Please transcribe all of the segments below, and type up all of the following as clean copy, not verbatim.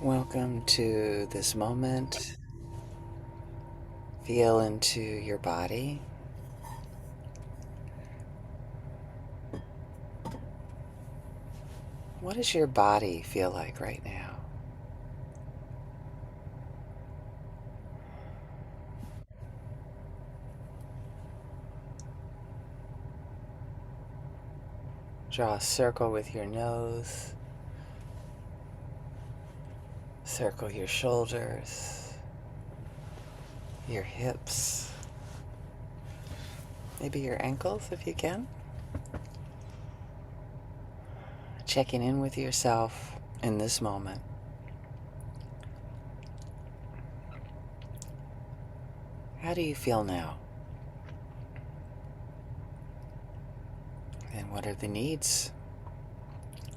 Welcome to this moment. Feel into your body. What does your body feel like right now? Draw a circle with your nose. Circle your shoulders, your hips, maybe your ankles if you can. Checking in with yourself in this moment. How do you feel now? And what are the needs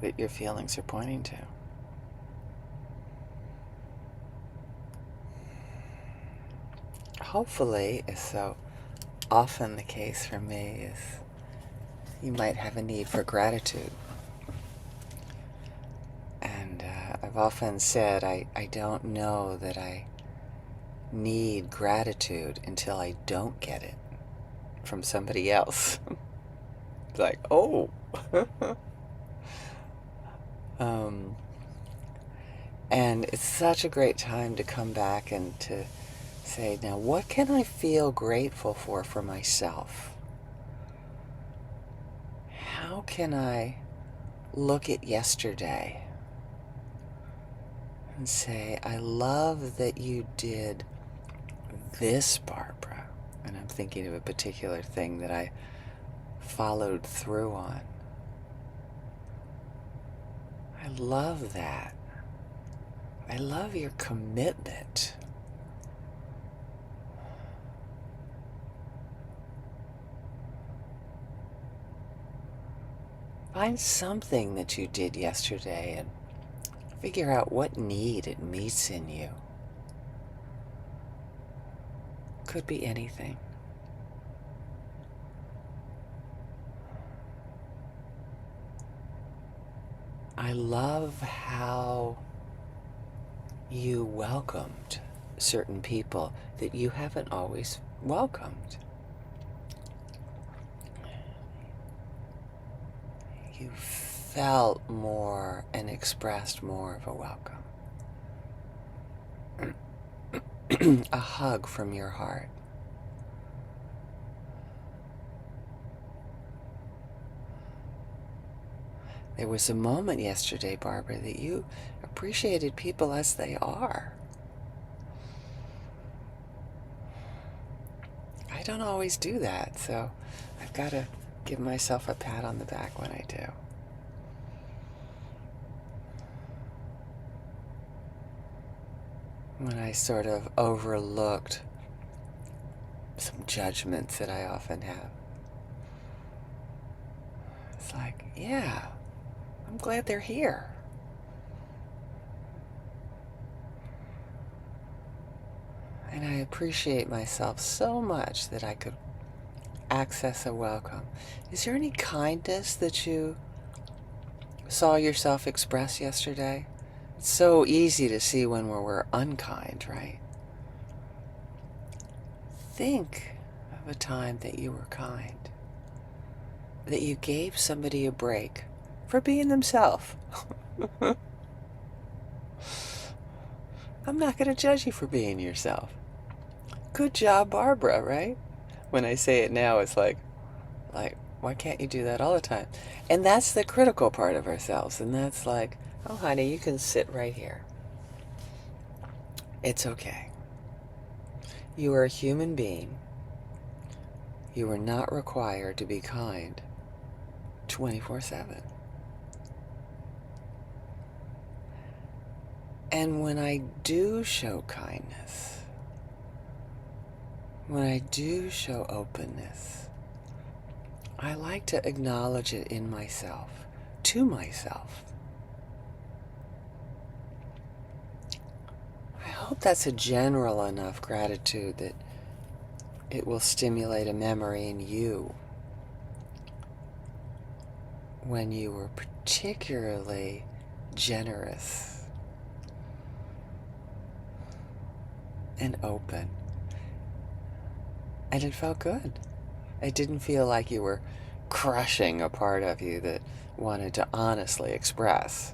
that your feelings are pointing to? Hopefully, as so often the case for me, is you might have a need for gratitude. And I've often said I don't know that I need gratitude until I don't get it from somebody else. It's like, oh. And it's such a great time to come back and to say, now what can I feel grateful for myself? How can I look at yesterday and say, I love that you did this, Barbara. And I'm thinking of a particular thing that I followed through on. I love that. I love your commitment. Find something that you did yesterday and figure out what need it meets in you. Could be anything. I love how you welcomed certain people that you haven't always welcomed. You felt more and expressed more of a welcome. A hug from your heart. There was a moment yesterday, Barbara, that you appreciated people as they are. I don't always do that, so I've got to give myself a pat on the back when I do. When I sort of overlooked some judgments that I often have. It's like, yeah, I'm glad they're here. And I appreciate myself so much that I could access a welcome. Is there any kindness that you saw yourself express yesterday? It's so easy to see when we're unkind, right? Think of a time that you were kind, that you gave somebody a break for being themselves. I'm not going to judge you for being yourself. Good job, Barbara, right? When I say it now, it's like, why can't you do that all the time? And that's the critical part of ourselves. And that's like, oh, honey, you can sit right here. It's okay. You are a human being. You are not required to be kind 24/7. And when I do show kindness, when I do show openness, I like to acknowledge it in myself, to myself. I hope that's a general enough gratitude that it will stimulate a memory in you when you were particularly generous and open. And it felt good. It didn't feel like you were crushing a part of you that wanted to honestly express.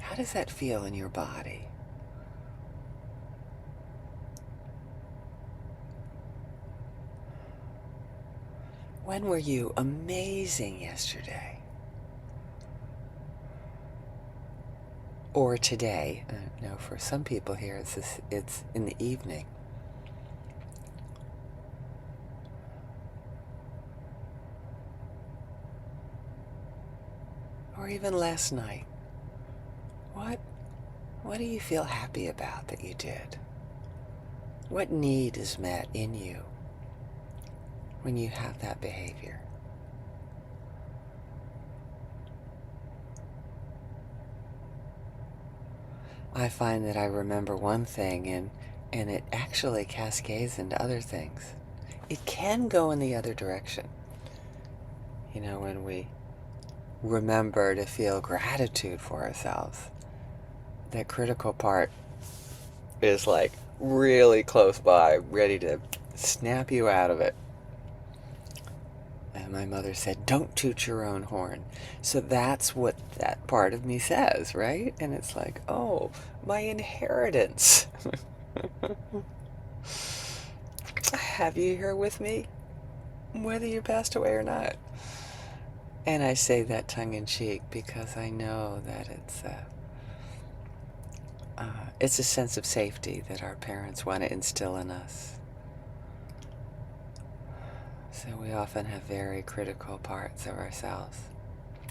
How does that feel in your body? When were you amazing yesterday? Or today? No, for some people here it's in the evening. Or even last night. What do you feel happy about that you did? What need is met in you when you have that behavior? I find that I remember one thing and it actually cascades into other things. It can go in the other direction. You know, when we remember to feel gratitude for ourselves, that critical part is like really close by, ready to snap you out of it. And my mother said, don't toot your own horn. So that's what that part of me says, right? And it's like, oh, my inheritance. I have you here with me, whether you passed away or not. And I say that tongue-in-cheek because I know that it's a sense of safety that our parents want to instill in us. So we often have very critical parts of ourselves,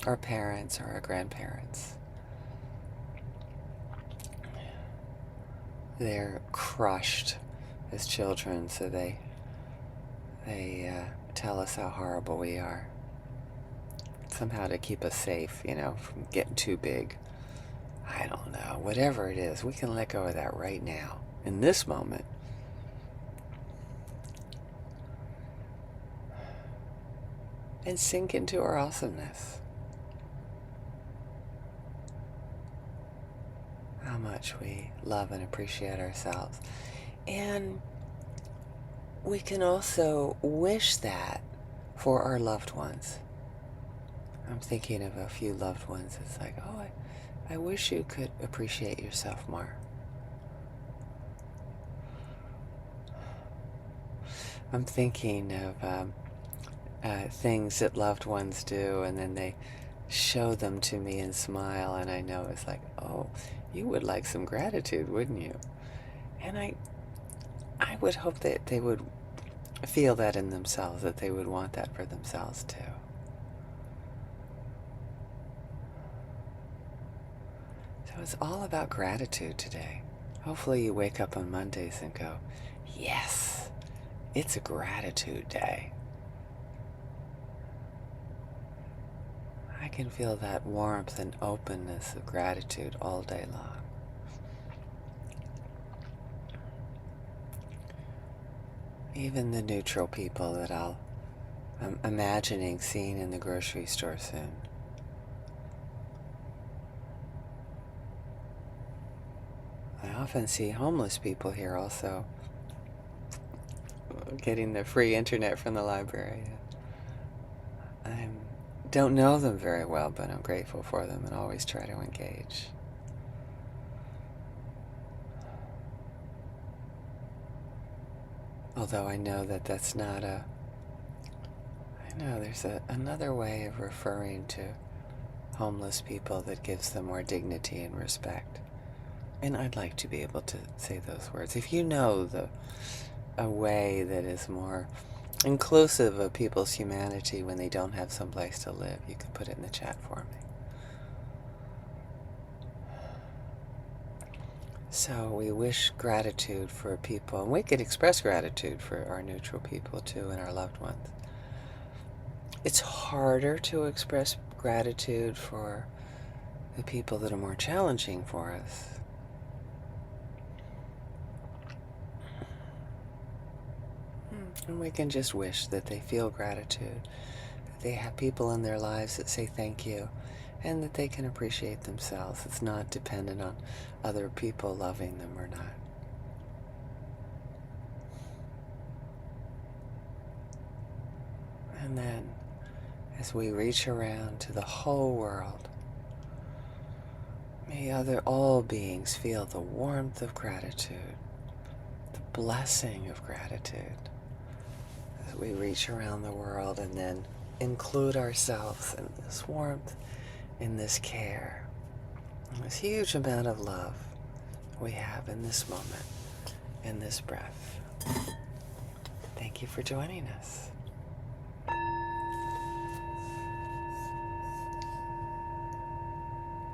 our parents or our grandparents. They're crushed as children, so they tell us how horrible we are. Somehow to keep us safe, you know, from getting too big. I don't know. Whatever it is, we can let go of that right now, in this moment. And sink into our awesomeness. How much we love and appreciate ourselves. And we can also wish that for our loved ones. I'm thinking of a few loved ones. It's like, oh, I wish you could appreciate yourself more. I'm thinking of things that loved ones do, and then they show them to me and smile, and I know it's like, oh, you would like some gratitude, wouldn't you? And I would hope that they would feel that in themselves, that they would want that for themselves too. So it's all about gratitude today. Hopefully you wake up on Mondays and go, yes, it's a gratitude day. I can feel that warmth and openness of gratitude all day long. Even the neutral people that I'm imagining seeing in the grocery store soon. I often see homeless people here also, getting the free internet from the library. I don't know them very well, but I'm grateful for them and always try to engage. Although I know that that's not I know there's another way of referring to homeless people that gives them more dignity and respect. And I'd like to be able to say those words. If you know a way that is more inclusive of people's humanity when they don't have someplace to live, you can put it in the chat for me. So we wish gratitude for people, and we could express gratitude for our neutral people too and our loved ones. It's harder to express gratitude for the people that are more challenging for us. And we can just wish that they feel gratitude, that they have people in their lives that say thank you, and that they can appreciate themselves. It's not dependent on other people loving them or not. And then, as we reach around to the whole world, may all beings feel the warmth of gratitude, the blessing of gratitude, as we reach around the world and then include ourselves in this warmth, in this care, in this huge amount of love we have in this moment, in this breath. Thank you for joining us.